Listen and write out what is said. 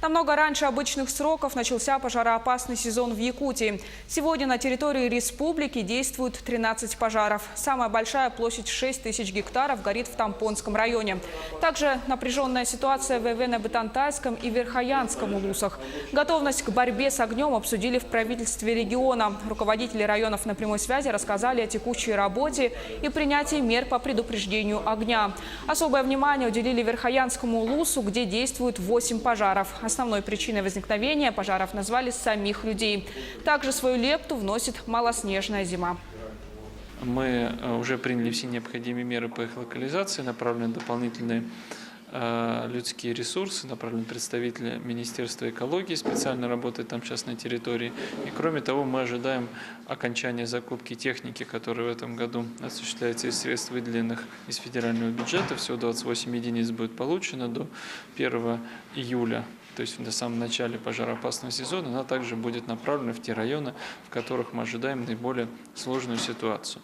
Намного раньше обычных сроков начался пожароопасный сезон в Якутии. Сегодня на территории республики действуют 13 пожаров. Самая большая площадь 6000 гектаров горит в Тампонском районе. Также напряженная ситуация в Эвено-Бытантайском и Верхоянском улусах. Готовность к борьбе с огнем обсудили в правительстве региона. Руководители районов на прямой связи рассказали о текущей работе и принятии мер по предупреждению огня. Особое внимание уделили Верхоянскому улусу, где действуют 8 пожаров. Основной причиной возникновения пожаров назвали самих людей. Также свою лепту вносит малоснежная зима. Мы уже приняли все необходимые меры по их локализации, направлены дополнительные людские ресурсы, направлены представители Министерства экологии, специально работает там сейчас на территории. И кроме того, мы ожидаем окончания закупки техники, которая в этом году осуществляется из средств, выделенных из федерального бюджета. Всего 28 единиц будет получено до 1 июля. То есть на самом начале пожароопасного сезона она также будет направлена в те районы, в которых мы ожидаем наиболее сложную ситуацию.